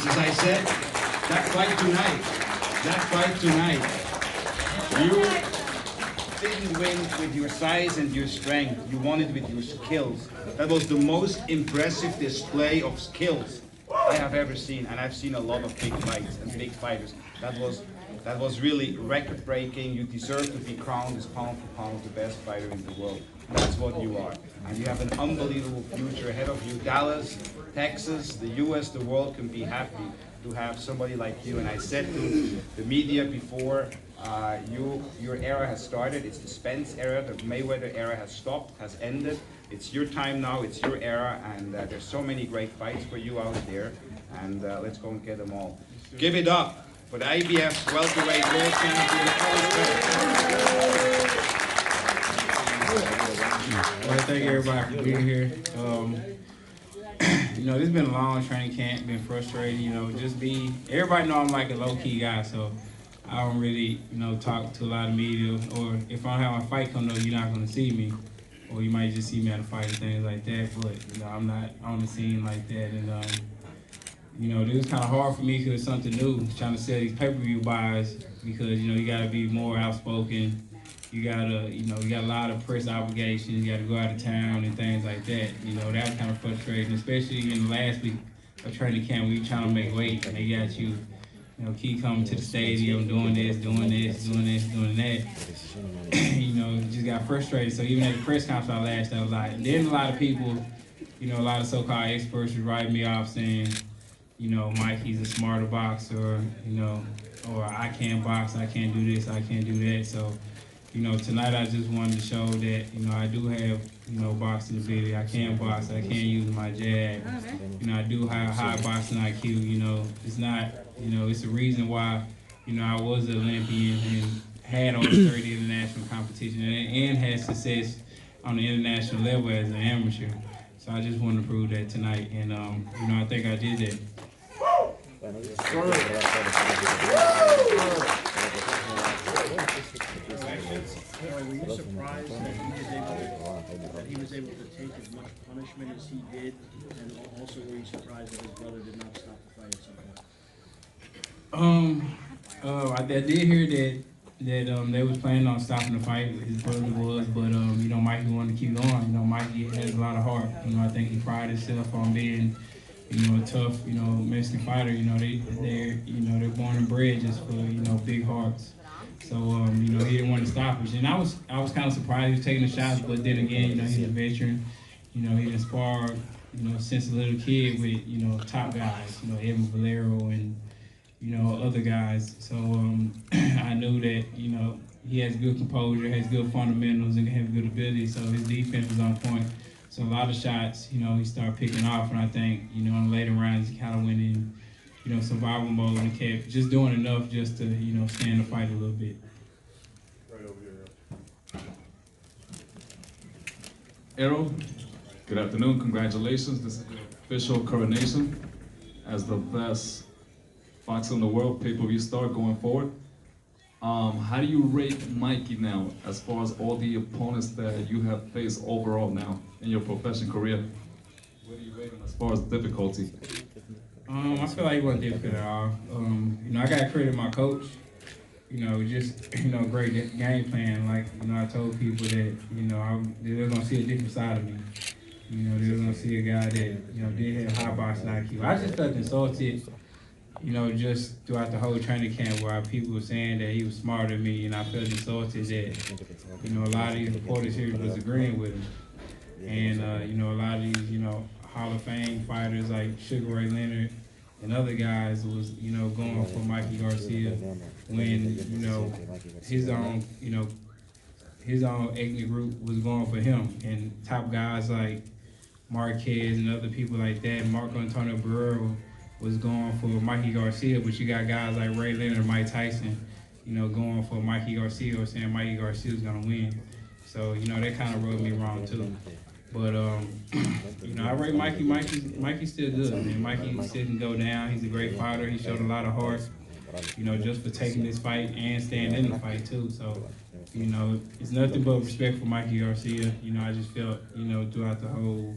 As I said, that fight tonight, you didn't win with your size and your strength. You won it with your skills. That was the most impressive display of skills I have ever seen, and I've seen a lot of big fights and big fighters. That was really record-breaking. You deserve to be crowned as pound for pound the best fighter in the world. That's what you are. And you have an unbelievable future ahead of you. Dallas, Texas, the US, the world can be happy to have somebody like you. And I said to the media before, your era has started. It's the Spence era. The Mayweather era has stopped, has ended. It's your time now. It's your era. And there's so many great fights for you out there. And let's go and get them all. Give it up for the IBF welterweight world champion. Well, thank everybody for being here. You know, this has been a long training camp, been frustrating, you know, everybody know I'm like a low-key guy, so I don't really, you know, talk to a lot of media, or if I don't have my fight come up, you're not going to see me, or you might just see me at a fight and things like that, but, you know, I'm not on the scene like that, and, you know, it was kind of hard for me because it's something new, trying to sell these pay-per-view buys, because, you know, you got to be more outspoken. You gotta, you know, you got a lot of press obligations. You gotta go out of town and things like that. You know, that was kind of frustrating, especially in the last week of training camp where you trying to make weight and they got you, you know, keep coming to the stadium, doing this, doing that. You know, you just got frustrated. So even at the press conference I lashed out a lot. And then a lot of people, you know, a lot of so-called experts would write me off saying, you know, Mikey's a smarter boxer, you know, or I can't box, I can't do this, I can't do that. So, you know, tonight I just wanted to show that, you know, I do have, you know, boxing ability. I can box, I can use my jab. You know, I do have high boxing IQ, you know. It's not, you know, it's the reason why, you know, I was an Olympian and had over 30 international competition and had success on the international level as an amateur. So I just wanted to prove that tonight, and, you know, I think I did that. Were you surprised that he was able to take as much punishment as he did, and also were you surprised that his brother did not stop the fight at some point? I did hear that they was planning on stopping the fight. His brother was, but you know, Mikey wanted to keep going. You know, Mikey has a lot of heart. You know, I think he prided himself on being, you know, a tough, you know, Mexican fighter. You know, they're born and bred just for, you know, big hearts. So, you know, he didn't want to stop us. And I was kind of surprised he was taking the shots, but then again, you know, he's a veteran. You know, he done sparred, you know, since a little kid with, you know, top guys, you know, Evan Valero and, you know, other guys. So, I knew that, you know, he has good composure, has good fundamentals, and has good ability, so his defense was on point. So a lot of shots, you know, he started picking off, and I think, you know, in the later rounds, he kind of went in, you know, survival mode and kept just doing enough just to, you know, stand the fight a little bit. Right over here. Errol, good afternoon. Congratulations. This is the official coronation as the best boxer in the world, pay-per-view star going forward. How do you rate Mikey now as far as all the opponents that you have faced overall now in your professional career? Where do you rate him as far as difficulty? I feel like he wasn't difficult at all. You know, I got to credit my coach. You know, just, you know, great game plan. Like, you know, I told people that, you know, they were going to see a different side of me. You know, they were going to see a guy that, you know, did have high boxing IQ. I just felt insulted, you know, just throughout the whole training camp where people were saying that he was smarter than me, and I felt insulted that, you know, a lot of these reporters here was agreeing with him. And, you know, a lot of these, you know, Hall of Fame fighters like Sugar Ray Leonard and other guys was, you know, going for Mikey Garcia when, you know, his own ethnic group was going for him. And top guys like Marquez and other people like that, Marco Antonio Barrera was going for Mikey Garcia, but you got guys like Ray Leonard, Mike Tyson, you know, going for Mikey Garcia or saying Mikey Garcia was gonna win. So, you know, that kind of rubbed me wrong too. But, you know, I rate Mikey. Mikey's still good, man. Mikey still can go down. He's a great fighter. He showed a lot of heart, you know, just for taking this fight and staying in the fight, too. So, you know, it's nothing but respect for Mikey Garcia. You know, I just felt, you know, throughout the whole,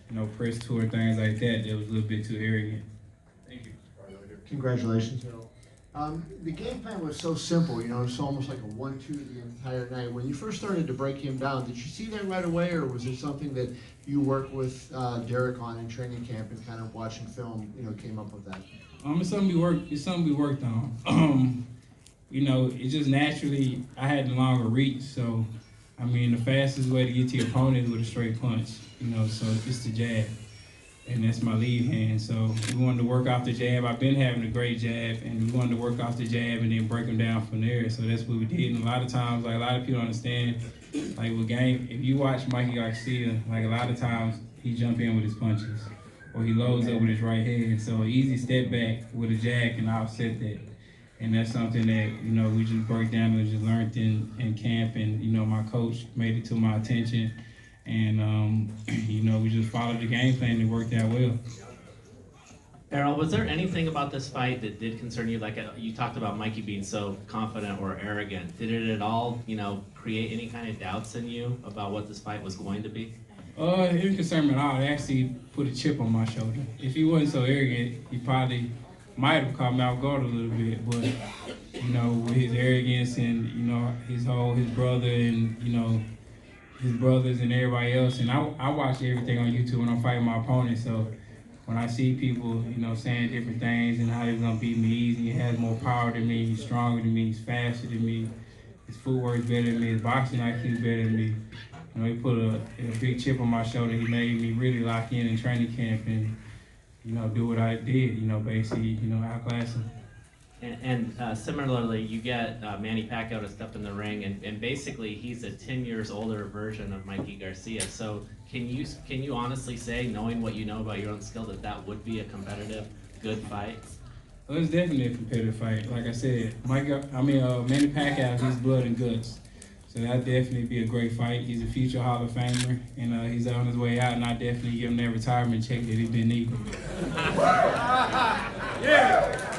you know, press tour and things like that, it was a little bit too arrogant. Thank you. Congratulations, Harold. The game plan was so simple, you know, it's almost like a 1-2 the entire night. When you first started to break him down, did you see that right away, or was it something that you worked with Derek on in training camp and kind of watching film, you know, came up with that? It's something we worked on. You know, it just naturally, I had the longer reach, so, I mean, the fastest way to get to your opponent is with a straight punch, you know, so it's the jab. And that's my lead hand. So we wanted to work off the jab. I've been having a great jab, and we wanted to work off the jab and then break them down from there. So that's what we did. And a lot of times, like a lot of people don't understand, like with game, if you watch Mikey Garcia, like a lot of times he jump in with his punches, or he loads up with his right hand. So an easy step back with a jab can offset that. And that's something that, you know, we just broke down and just learned in camp. And, you know, my coach made it to my attention. And, you know, we just followed the game plan and it worked out well. Errol, was there anything about this fight that did concern you? Like you talked about Mikey being so confident or arrogant. Did it at all, you know, create any kind of doubts in you about what this fight was going to be? It didn't concern me at all. It actually put a chip on my shoulder. If he wasn't so arrogant, he probably might have caught me off guard a little bit. But, you know, with his arrogance and, you know, his brother and, you know, his brothers and everybody else, and I watch everything on YouTube when I'm fighting my opponent, so when I see people, you know, saying different things and how they're gonna beat me easy, he has more power than me, he's stronger than me, he's faster than me, his footwork's better than me, his boxing IQ is better than me. You know, he put a big chip on my shoulder. He made me really lock in training camp and, you know, do what I did, you know, basically, you know, outclass him. And similarly, you get Manny Pacquiao to step in the ring, and basically he's a 10 years older version of Mikey Garcia. So can you honestly say, knowing what you know about your own skill, that would be a competitive, good fight? Well, it's definitely a competitive fight. Like I said, Manny Pacquiao, he's blood and guts. So that'd definitely be a great fight. He's a future Hall of Famer, and he's on his way out, and I definitely give him that retirement check that he's been needing. Yeah!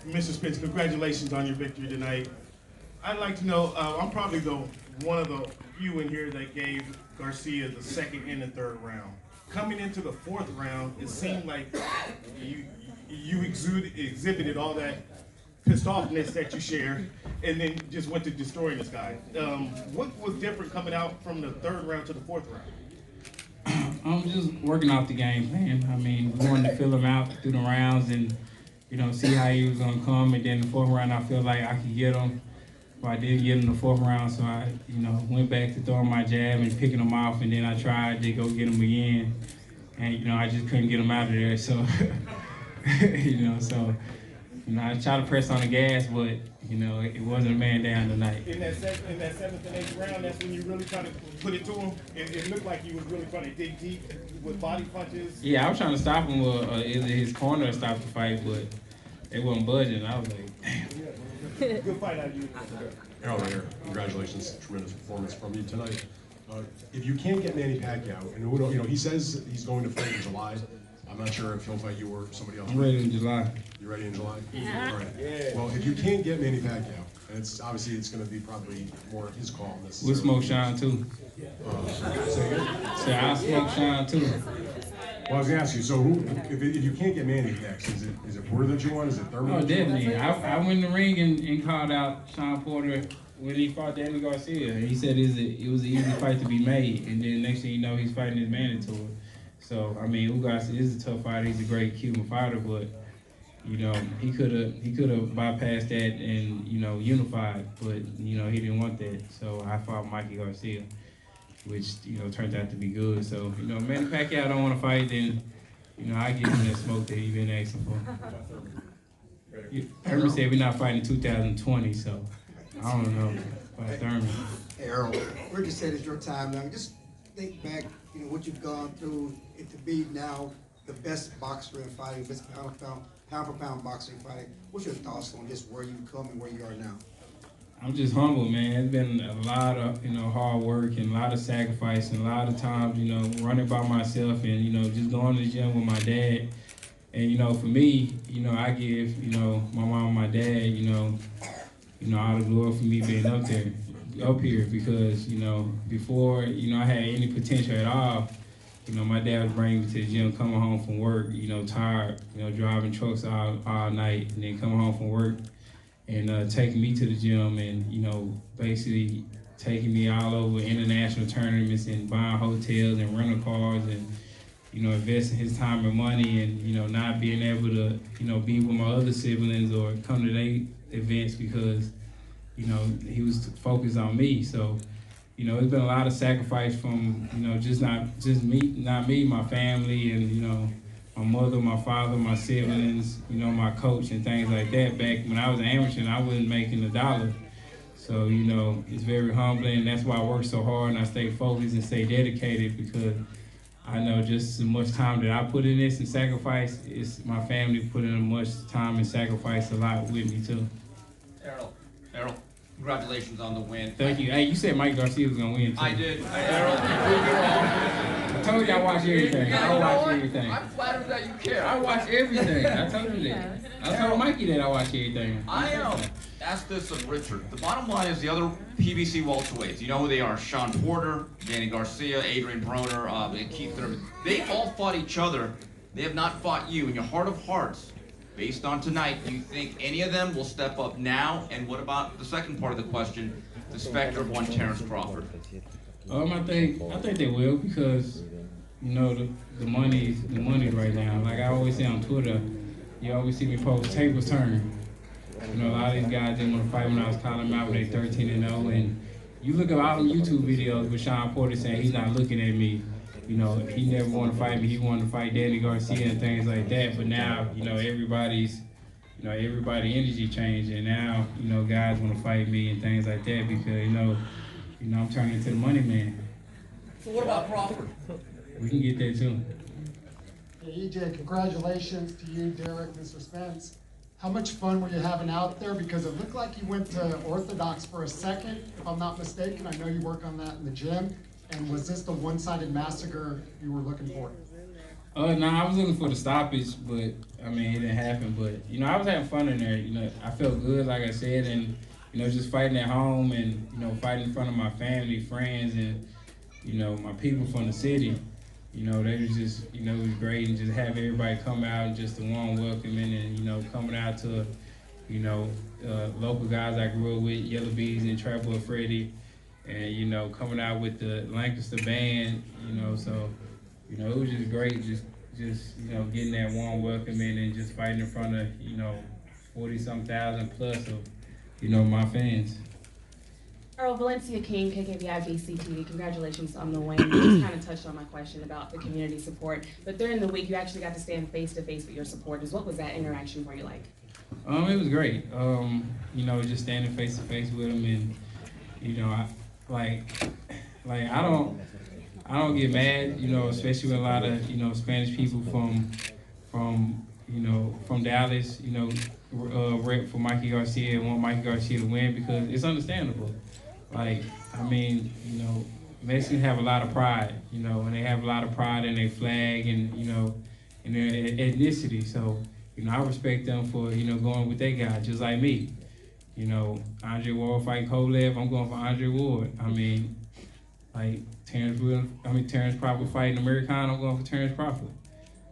Mr. Spence, congratulations on your victory tonight. I'd like to know, I'm probably one of the few in here that gave Garcia the second and the third round. Coming into the fourth round, it seemed like you exhibited all that pissed offness that you share, and then just went to destroying this guy. What was different coming out from the third round to the fourth round? I'm just working off the game plan. I mean, we wanted to fill him out through the rounds and, you know, see how he was gonna come. And then the fourth round, I feel like I could get him. But I didn't get him the fourth round, so I, you know, went back to throwing my jab and picking him off, and then I tried to go get him again. And, you know, I just couldn't get him out of there, so, you know, I tried to press on the gas, but, you know, it wasn't a man down tonight. In that seventh and eighth round, that's when you really tried to put it to him? It looked like you was really trying to dig deep with body punches? Yeah, I was trying to stop him with either his corner or stop the fight, but they wasn't budging. I was like, damn. Good fight out of you. Errol right here. Congratulations. Tremendous performance from you tonight. If you can't get Manny Pacquiao, and you know, he says he's going to fight in July. I'm not sure if he'll fight you or somebody else. I'm ready in July. You ready in July? Yeah. All right. Yeah. Well, if you can't get Manny Pacquiao, and it's going to be probably more his call. We'll smoke Sean too. Say again? Say I'll smoke Sean too. Well, I was going to ask you. So, if you can't get Manny next, is it Porter that you want? Is it Thurman? Oh, definitely. I went in the ring and called out Sean Porter when he fought Danny Garcia. He said it was an easy fight to be made, and then next thing you know, he's fighting his mandatory. So, I mean, Garcia is a tough fighter. He's a great Cuban fighter, but, you know, he could have bypassed that and, you know, unified, but, you know, he didn't want that. So I fought Mikey Garcia, which, you know, turned out to be good. So, you know, Manny Pacquiao don't want to fight, then, you know, I give him that smoke that he been asking for. Thurman said we're not fighting in 2020, so I don't know about Thurman. Hey, Errol, we're just saying it's your time now. Just think back, you know, what you've gone through, and to be now the best boxer in fighting, best pound for pound boxing fighting. What's your thoughts on just where you've come and where you are now? I'm just humble, man. It's been a lot of, you know, hard work and a lot of sacrifice and a lot of times, you know, running by myself and, you know, just going to the gym with my dad. And, you know, for me, you know, I give, you know, my mom and my dad, you know, all the glory for me being up here because, you know, before, you know, I had any potential at all, you know, my dad was bringing me to the gym, coming home from work, you know, tired, you know, driving trucks all night, and then coming home from work and taking me to the gym and, you know, basically taking me all over international tournaments and buying hotels and rental cars and, you know, investing his time and money and, you know, not being able to, you know, be with my other siblings or come to their events because, you know, he was focused on me. So, you know, it's been a lot of sacrifice from, you know, not me, my family, and, you know, my mother, my father, my siblings, you know, my coach and things like that. Back when I was an amateur and I wasn't making $1. So, you know, it's very humbling. That's why I work so hard and I stay focused and stay dedicated because I know just as much time that I put in this and sacrifice, it's my family put in as much time and sacrifice a lot with me too. Errol, congratulations on the win. Thank you. Hey, you said Mike Garcia was gonna win too. I did. Errol, I told you I watch everything. I watch everything. I'm flattered that you care. I watch everything. I told you that. I told Mikey that I watch everything. I asked this of Richard. The bottom line is the other PBC welterweights. You know who they are? Sean Porter, Danny Garcia, Adrian Broner, and Keith Thurman. They've all fought each other. They have not fought you. In your heart of hearts, based on tonight, do you think any of them will step up now? And what about the second part of the question, the specter of one Terrence Crawford? I think they will because, you know, the money's right now. Like I always say on Twitter, you always see me post tables turn. You know, a lot of these guys didn't want to fight when I was calling them out when they 13-0, and you look at all the YouTube videos with Sean Porter saying he's not looking at me. You know, he never wanted to fight me. He wanted to fight Danny Garcia and things like that. But now, you know, everybody energy changed, and now, you know, guys want to fight me and things like that because, you know, I'm turning into the money man. So what about Crawford? We can get there too. Hey, EJ, congratulations to you, Derek, Mr. Spence. How much fun were you having out there? Because it looked like you went to Orthodox for a second, if I'm not mistaken. I know you work on that in the gym. And was this the one-sided massacre you were looking for? No, I was looking for the stoppage, but I mean, it didn't happen. But, you know, I was having fun in there. You know, I felt good, like I said, and, you know, just fighting at home and, you know, fighting in front of my family, friends, and, you know, my people from the city. You know, they was just, you know, it was great, and just have everybody come out and just a warm welcoming and, you know, coming out to, you know, local guys I grew up with, Yellow Bees and Trap Boy Freddie, and, you know, coming out with the Lancaster band, you know, so, you know, it was just great, just you know, getting that warm welcoming and just fighting in front of, you know, 40-some thousand plus of, you know, my fans. Earl, Valencia King, KKVI BCTV, congratulations on the win. You just kind of touched on my question about the community support, but during the week you actually got to stand face-to-face with your supporters. What was that interaction for you like? It was great. You know, just standing face-to-face with them, and, you know, I don't get mad, you know, especially with a lot of, you know, Spanish people from Dallas, you know, rep for Mikey Garcia and want Mikey Garcia to win because it's understandable. Like, I mean, you know, Mexicans have a lot of pride, you know, and they have a lot of pride in their flag and, you know, in their ethnicity. So, you know, I respect them for, you know, going with their guy, just like me. You know, Andre Ward fighting Kovalev, I'm going for Andre Ward. I mean, like Terrence Crawford fighting Americano, I'm going for Terrence Crawford.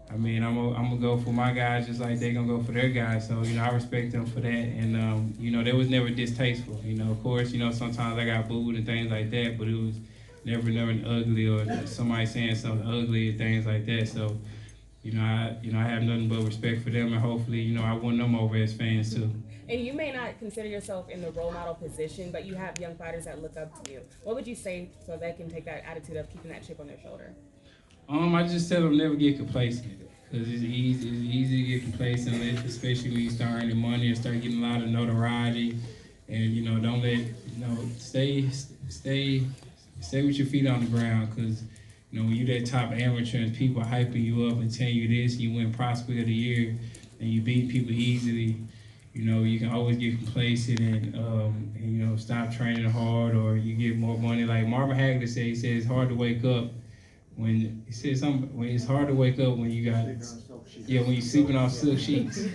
I mean, I'm gonna go for my guys just like they're gonna go for their guys. So, you know, I respect them for that. And, you know, that was never distasteful. You know, of course, you know, sometimes I got booed and things like that, but it was never ugly or somebody saying something ugly and things like that. So, you know, I have nothing but respect for them, and hopefully, you know, I won them over as fans too. And you may not consider yourself in the role model position, but you have young fighters that look up to you. What would you say so they can take that attitude of keeping that chip on their shoulder? I just tell them never get complacent, because it's easy to get complacent, especially when you start earning money and start getting a lot of notoriety. And, you know, don't let, you know, stay with your feet on the ground, because, you know, when you're that top amateur and people are hyping you up and telling you this, you win Prospect of the Year, and you beat people easily, you know, you can always get complacent and you know, stop training hard, or you get more money. Like Marvin Hagler said, he said it's hard to wake up when it's hard to wake up when you got, when you're sleeping on silk sheets,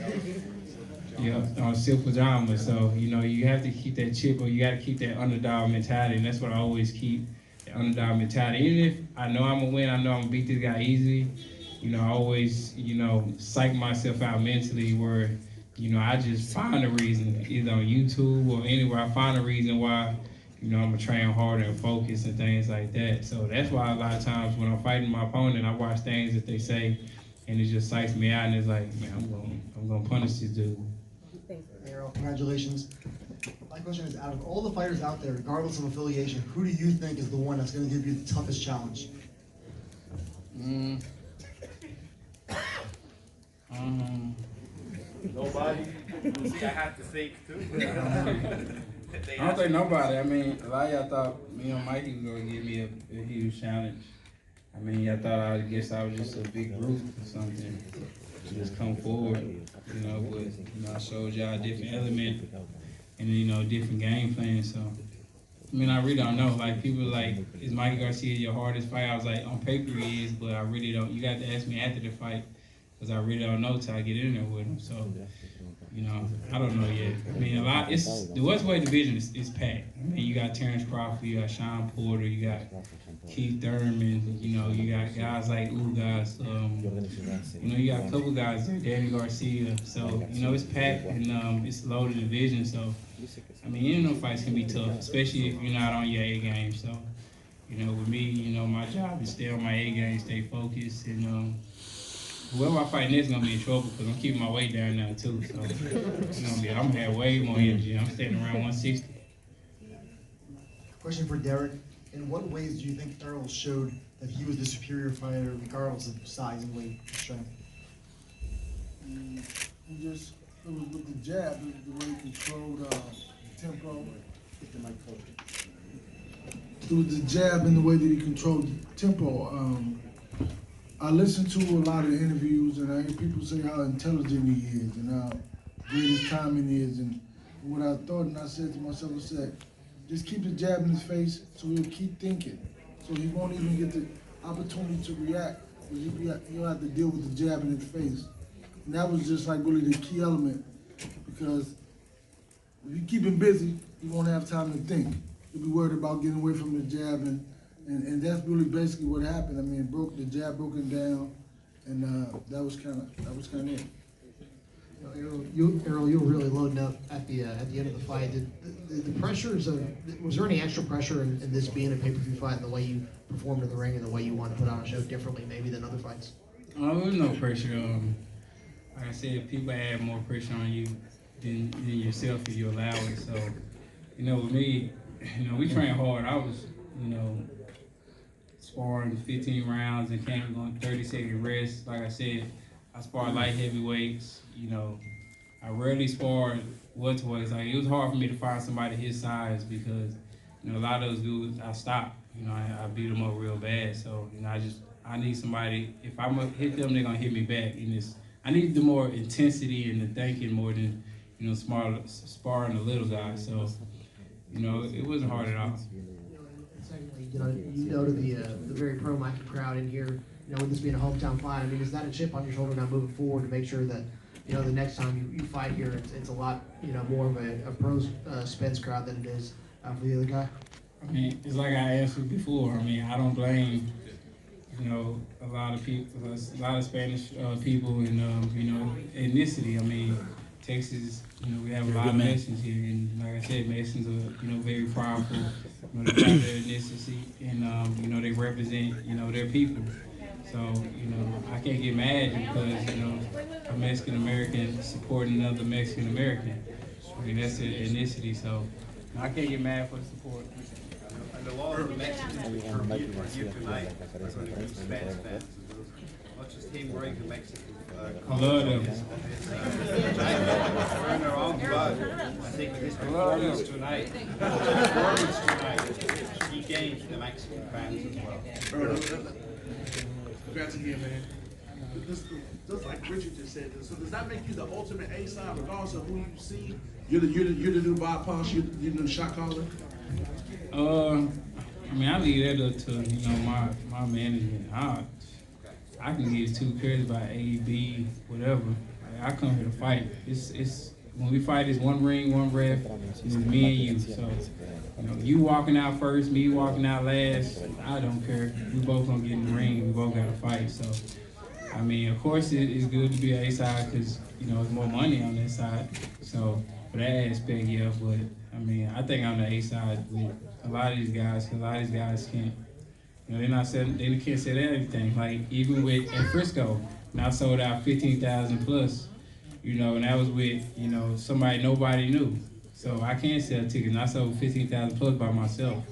on silk pajamas. So, you know, you have to keep that chip, or you got to keep that underdog mentality, and that's what I always keep underdog mentality. Even if I know I'm gonna win, I know I'm gonna beat this guy easy. You know, I always, you know, psych myself out mentally where, you know, I just find a reason, either on YouTube or anywhere. I find a reason why, you know, I'm gonna train harder and focus and things like that. So that's why a lot of times when I'm fighting my opponent, I watch things that they say, and it just psychs me out, and it's like, man, I'm gonna punish this dude. Hey, Earl, congratulations. My question is, out of all the fighters out there, regardless of affiliation, who do you think is the one that's going to give you the toughest challenge? Nobody. See, I have to think too. I don't think nobody. I mean, a lot of y'all thought me and Mikey was gonna give me a huge challenge. I mean, y'all thought I guess I was just a big brute or something. Just come forward, you know. But you know, I showed y'all a different element and you know, different game plan. So, I mean, I really don't know. Like people are like, is Mikey Garcia your hardest fight? I was like, on paper he is, but I really don't. You got to ask me after the fight because I really don't know till I get in there with him. So. You know, I don't know yet. I mean, a lot. It's the Westway division is packed. I mean, you got Terrence Crawford, you got Sean Porter, you got Keith Thurman. You know, you got guys like Ugas. You know, you got a couple guys there, Danny Garcia. So you know, it's packed and it's a loaded division. So I mean, you know, fights can be tough, especially if you're not on your A game. So you know, with me, you know, my job is stay on my A game, stay focused, and whoever I fight next is gonna be in trouble because I'm keeping my weight down now too. So I'm gonna have way more energy. I'm staying around 160. Question for Derek. In what ways do you think Earl showed that he was the superior fighter regardless of size and weight and strength? It was with the jab, the way he controlled tempo. It was the jab and the way that he controlled tempo. I listened to a lot of interviews and I hear people say how intelligent he is and how great his timing is. And what I thought, and I said to myself, I said, just keep the jab in his face so he'll keep thinking. So he won't even get the opportunity to react. He'll have to deal with the jab in his face. And that was just like really the key element because if you keep him busy, he won't have time to think. He'll be worried about getting away from the jab and that's really basically what happened. I mean, the jab broke him down, and that was kind of it. Earl, you were really loading up at the end of the fight. The pressures was there any extra pressure in this being a pay-per-view fight and the way you performed in the ring and the way you want to put on a show differently maybe than other fights? There was no pressure. Like I said, people add more pressure on you than yourself if you allow it. So, you know, with me, you know, we train hard. I was, you know, sparring 15 rounds and came on 30-second rest. Like I said, I sparred light heavyweights. You know, I rarely sparred welterweights. Like it was hard for me to find somebody his size because, you know, a lot of those dudes I stopped. You know, I beat them up real bad. So, you know, I need somebody. If I'm gonna hit them, they're gonna hit me back. And I need the more intensity and the thinking more than, you know, sparring the little guys. So, you know, it wasn't hard at all. Secondly, you know to the very pro-Mikey crowd in here, you know, with this being a hometown fight, I mean, is that a chip on your shoulder now moving forward to make sure that, you know, the next time you fight here, it's a lot, you know, more of a pro Spence crowd than it is for the other guy? I mean, it's like I answered before. I mean, I don't blame, you know, a lot of people, a lot of Spanish people and, you know, ethnicity. I mean, Texas, you know, we have a lot of Mexicans here, and like I said, Mexicans are, you know, very powerful. You know, they got their ethnicity, and you know, they represent, you know, their people. So, you know, I can't get mad because, you know, a Mexican American supporting another Mexican American. I mean, that's their ethnicity. So, I can't get mad for the support. And a lot of the Mexicans that are here tonight are going to be Spence fans. Not just him, Greg, the Mexican. I love them. We're in our own blood. I think with his performance tonight, he gains the Mexican fans as well. Congrats again, man. Just like Richard just said, so does that make you the ultimate A side, regardless of who you see? You're the new Bob Posh, you're the new shot caller. I mean, I leave that up to, you know, my management. I can give 2 cares about A, B, whatever. Like, I come here to fight. It's when we fight, it's one ring, one ref, it's me and you. So, you know, you walking out first, me walking out last, I don't care. We both gonna get in the ring, we both gotta fight. So, I mean, of course, it's good to be an A side because, you know, there's more money on this side. So, for that aspect, yeah, but I mean, I think I'm the A side with a lot of these guys, because a lot of these guys can't, you know, they can't sell everything. Like, even with, at Frisco, and I sold out 15,000 plus, you know, and that was with, you know, somebody nobody knew. So I can't sell tickets, and I sold 15,000 plus by myself.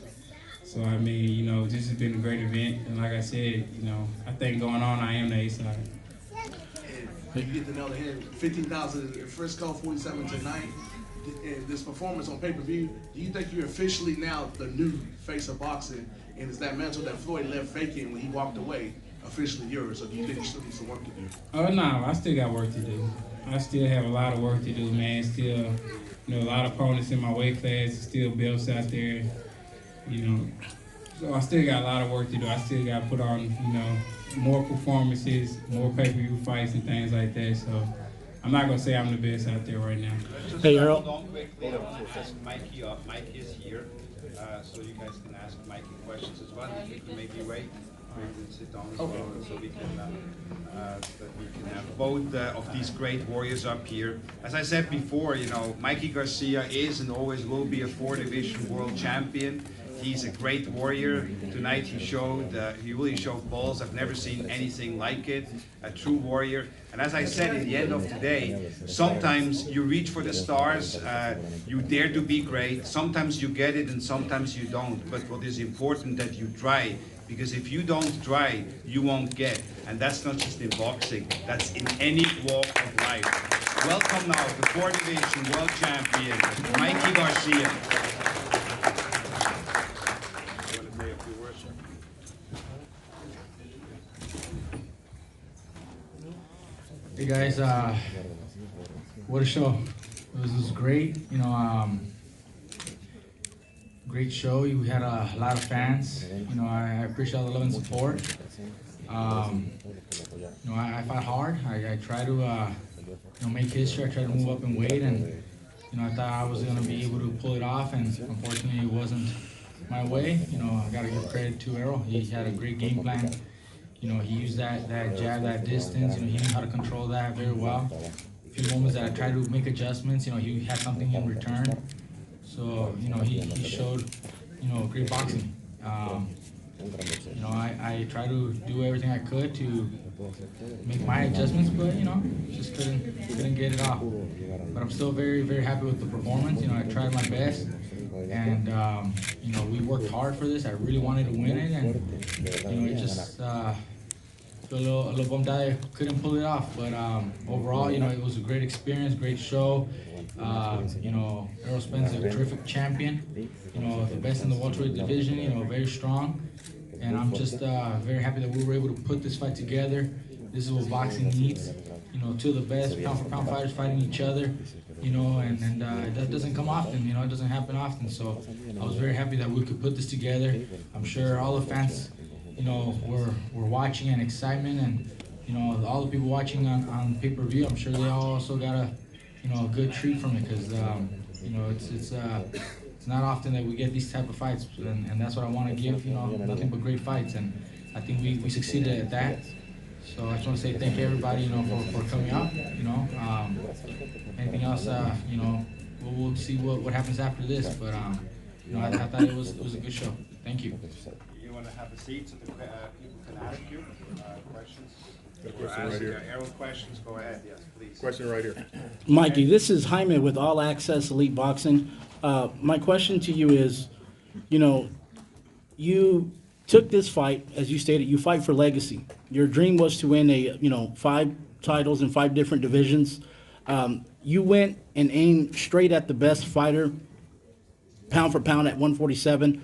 So, I mean, you know, this has been a great event, and like I said, you know, I think going on, I am the A side. You get to know the head, 15,000 in Frisco, 47 tonight. And this performance on pay-per-view, do you think you're officially now the new face of boxing? And is that mantle that Floyd left vacant when he walked away officially yours? Or do you think you still need some work to do? Oh, no, I still got work to do. I still have a lot of work to do, man. Still, you know, a lot of opponents in my weight class, still belts out there, you know. So I still got a lot of work to do. I still got to put on, you know, more performances, more pay-per-view fights and things like that. So I'm not going to say I'm the best out there right now. Hey, Earl. Hold on quickly. I want to ask Mikey up. Mike is here, so you guys can ask Mikey questions as well. You can maybe wait. You can sit down as well, so we can have both of these great warriors up here. As I said before, you know, Mikey Garcia is and always will be a 4-division world champion. He's a great warrior. Tonight he really showed balls. I've never seen anything like it. A true warrior. And as I said at the end of today, sometimes you reach for the stars, you dare to be great. Sometimes you get it and sometimes you don't. But what is important that you try. Because if you don't try, you won't get. And that's not just in boxing, that's in any walk of life. Welcome now, the 4-division world champion, Mikey Garcia. Hey guys, what a show. It was great, you know, great show. We had a lot of fans. You know, I appreciate all the love and support. You know, I fought hard. I try to, you know, make history. I try to move up in weight, and you know, I thought I was gonna be able to pull it off, and unfortunately, it wasn't my way. You know, I gotta give credit to Errol. He had a great game plan. You know, he used that jab, that distance. You know, he knew how to control that very well. A few moments that I tried to make adjustments, you know, he had something in return. So, you know, he showed, you know, great boxing. You know, I tried to do everything I could to make my adjustments, but, you know, just couldn't get it off. But I'm still very, very happy with the performance. You know, I tried my best. And, you know, we worked hard for this. I really wanted to win it. And, you know, it just feel a little bummed out I couldn't pull it off. But overall, you know, it was a great experience, great show. You know, Errol Spence is a terrific champion. You know, the best in the welterweight division. You know, very strong. And I'm just very happy that we were able to put this fight together. This is what boxing needs. You know, two of the best pound-for-pound fighters fighting each other. You know, and that doesn't come often. You know, it doesn't happen often. So I was very happy that we could put this together. I'm sure all the fans, you know, were watching in excitement, and you know, all the people watching on pay-per-view. I'm sure they all also got a, you know, a good treat from it, because you know, it's not often that we get these type of fights, and that's what I want to give. You know, nothing but great fights, and I think we succeeded at that. So I just want to say thank you everybody, you know, for coming out. You know, anything else, you know, we'll see what happens after this. But you know, I thought it was a good show. Thank you. You want to have a seat so the people can ask you questions? Got a question right here. Arrow questions, go ahead, yes, please. Question right here. Mikey, this is Jaime with All Access Elite Boxing. My question to you is, you know, you took this fight, as you stated, you fight for legacy. Your dream was to win 5 titles in 5 different divisions. You went and aimed straight at the best fighter, pound for pound at 147.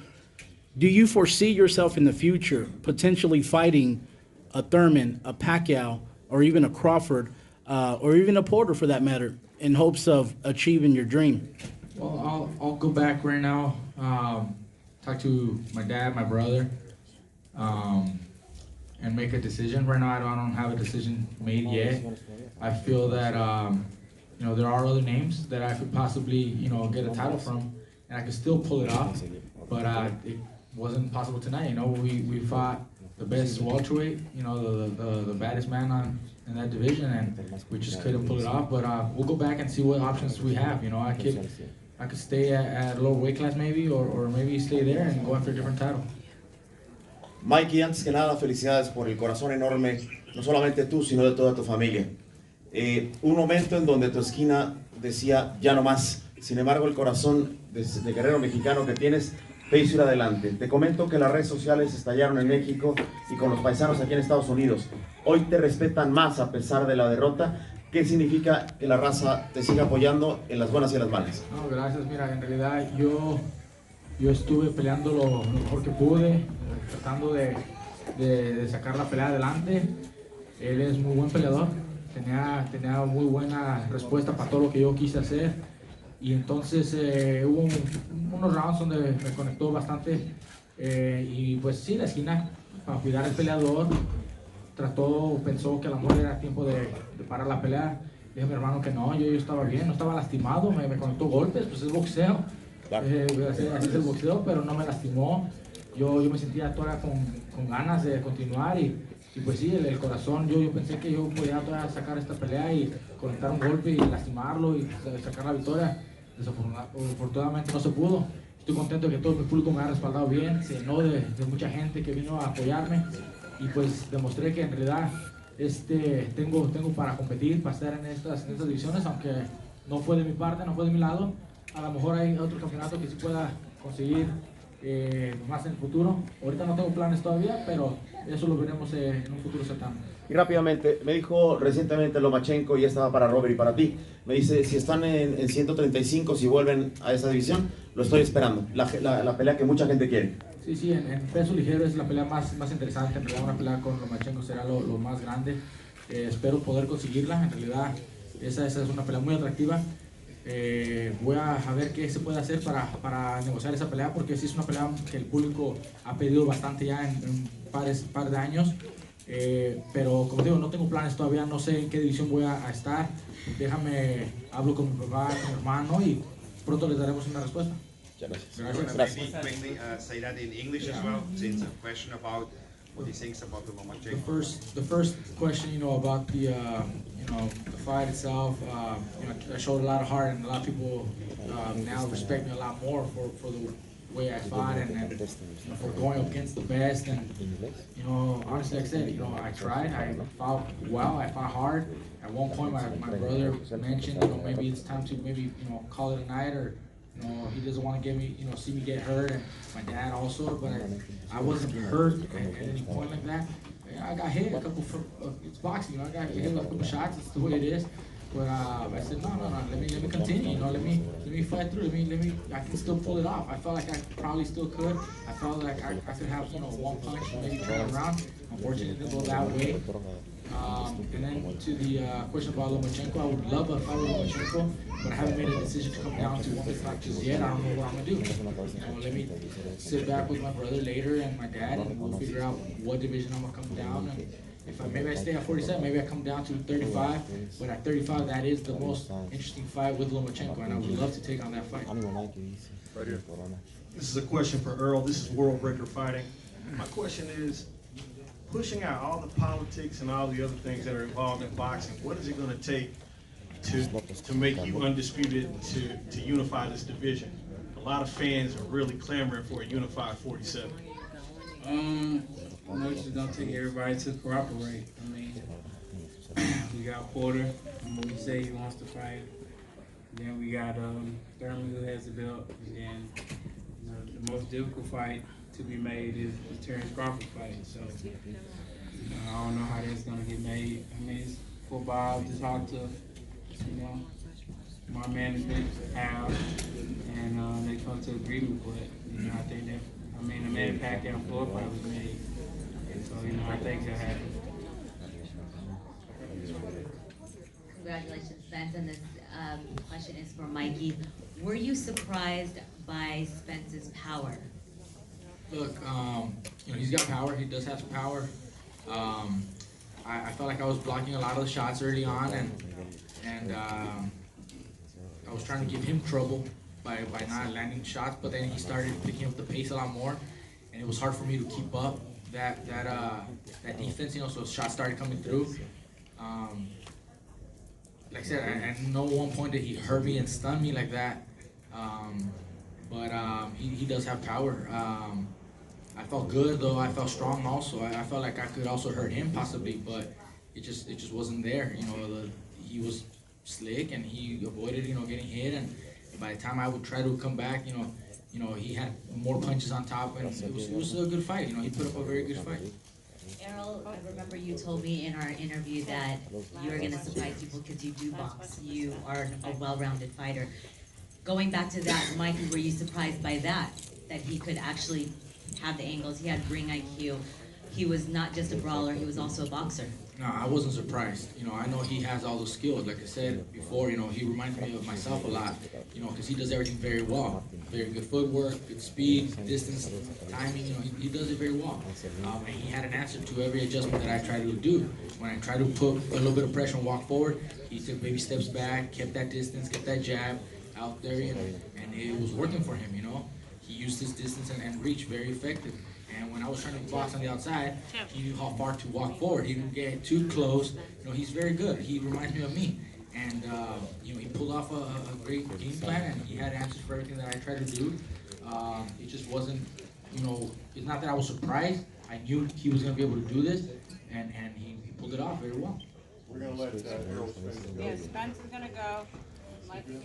Do you foresee yourself in the future potentially fighting a Thurman, a Pacquiao, or even a Crawford, or even a Porter for that matter, in hopes of achieving your dream? Well, I'll go back right now, talk to my dad, my brother, and make a decision. Right now, I don't have a decision made yet. I feel that, you there are other names that I could possibly, get a title from, and I could still pull it off, but it wasn't possible tonight. We fought the best welterweight, the baddest man in that division, and we just couldn't pull it off. But we'll go back and see what options we have. I could stay at a lower weight class maybe, or maybe stay there and go after a different title. Mikey, antes que nada, felicidades por el corazón enorme, no solamente tú, sino de toda tu familia. Un momento en donde tu esquina decía, ya no más. Sin embargo, el corazón de guerrero mexicano que tienes te hizo ir adelante. Te comento que las redes sociales estallaron en México y con los paisanos aquí en Estados Unidos. Hoy te respetan más a pesar de la derrota. ¿Qué significa que la raza te siga apoyando en las buenas y en las malas? No, gracias. Mira, en realidad yo estuve peleando lo mejor que pude, tratando de sacar la pelea adelante. Él es muy buen peleador, tenía muy buena respuesta para todo lo que yo quise hacer. Y entonces hubo unos rounds donde me conectó bastante. Y pues sí, la esquina, para cuidar al peleador, pensó que a lo mejor era tiempo de parar la pelea. Le dije a mi hermano que no, yo estaba bien, no estaba lastimado, me conectó golpes, pues es boxeo. Así es el boxeo, pero no me lastimó. Yo me sentía todavía con ganas de continuar y pues sí, el corazón, yo pensé que yo podía todavía sacar esta pelea y conectar un golpe y lastimarlo y sacar la victoria. Desafortunadamente no se pudo. Estoy contento de que todo mi público me ha respaldado bien, se llenó de mucha gente que vino a apoyarme y pues demostré que en realidad tengo para competir, para estar en estas divisiones, aunque no fue de mi parte, no fue de mi lado. A lo mejor hay otro campeonato que sí pueda conseguir más en el futuro. Ahorita no tengo planes todavía, pero eso lo veremos en un futuro cercano. Y rápidamente, me dijo recientemente Lomachenko, y estaba para Robert y para ti, me dice, si están en 135, si vuelven a esa división, lo estoy esperando, la pelea que mucha gente quiere. Sí, en peso ligero es la pelea más interesante, en realidad una pelea con Lomachenko será lo más grande. Espero poder conseguirla, en realidad esa es una pelea muy atractiva. Voy a ver qué se puede hacer para negociar esa pelea, porque sí es una pelea que el público ha pedido bastante ya en un par de años. Pero como digo, no tengo planes todavía, no sé en qué división voy a estar. Hablo con mi papá, con mi hermano y pronto les daremos una respuesta. Maybe quickly say that in English as well, since a question about what he thinks about the Lomachenko. The first question, about the fight itself. I showed a lot of heart, and a lot of people now respect me a lot more for the way I fought and for going up against the best. And honestly, like I said, I tried. I fought well. I fought hard. At one point, my brother mentioned, maybe it's time to call it a night, or he doesn't want to get me, see me get hurt, and my dad also. But I wasn't hurt at any point like that. I got hit a couple. It's boxing, I got hit a couple shots. It's the way it is. But I said no. Let me continue. Let me fight through. I can still pull it off. I felt like I probably still could. I felt like I could have one punch, maybe turn it around. Unfortunately, it didn't go that way. And then to the question about Lomachenko, I would love a fight with Lomachenko, but I haven't made a decision to come down to one fight just yet. I don't know what I'm gonna do. Let me sit back with my brother later and my dad, and we'll figure out what division I'm gonna come down. And maybe I stay at 47, maybe I come down to 35, but at 35, that is the most interesting fight with Lomachenko, and I would love to take on that fight. Right here. This is a question for Earl. This is World Breaker Fighting. My question is, pushing out all the politics and all the other things that are involved in boxing, what is it going to take to make you undisputed to unify this division? A lot of fans are really clamoring for a unified 47. It's just gonna take everybody to cooperate. We got Porter, who say he wants to fight. Then we got Thurman, who has the belt. And the most difficult fight to be made is the Terrence Crawford fight. So I don't know how that's gonna get made. It's football. Just hard to, my management, Al, and they come to agreement. But I think that the Manny Pacquiao floor fight was made. So, I think that happened. Congratulations, Spence. And this question is for Mikey. Were you surprised by Spence's power? Look, he's got power. He does have some power. I felt like I was blocking a lot of the shots early on, and was trying to give him trouble by not landing shots, but then he started picking up the pace a lot more, and it was hard for me to keep up that defense, you know, so shots started coming through. Like I said, at no one point did he hurt me and stun me like that, but he does have power. I felt good though. I felt strong also. I felt like I could also hurt him possibly, but it just wasn't there. You know, he was slick and he avoided, you know, getting hit. And by the time I would try to come back, you know, he had more punches on top, and it was a good fight. You know, he put up a very good fight. Errol, I remember you told me in our interview that you were going to surprise people because you do box. You are a well-rounded fighter. Going back to that, Mikey, were you surprised by that he could actually have the angles? He had ring IQ. He was not just a brawler, he was also a boxer. No, I wasn't surprised. You know, I know he has all the skills. Like I said before, you know, he reminds me of myself a lot, you know, because he does everything very well. Very good footwork, good speed, distance, timing, you know, he does it very well. And he had an answer to every adjustment that I tried to do. When I tried to put a little bit of pressure and walk forward, he took baby steps back, kept that distance, kept that jab out there, you know, and it was working for him, you know. He used his distance and reach very effective. And when I was trying to box on the outside, he knew how far to walk forward. He didn't get too close. You know, he's very good. He reminds me of me. And, you know, he pulled off a great game plan, and he had answers for everything that I tried to do. It just wasn't, you know, it's not that I was surprised. I knew he was going to be able to do this, and he pulled it off very well. We're going to let Errol Spence go. Yeah, Spence is going to go.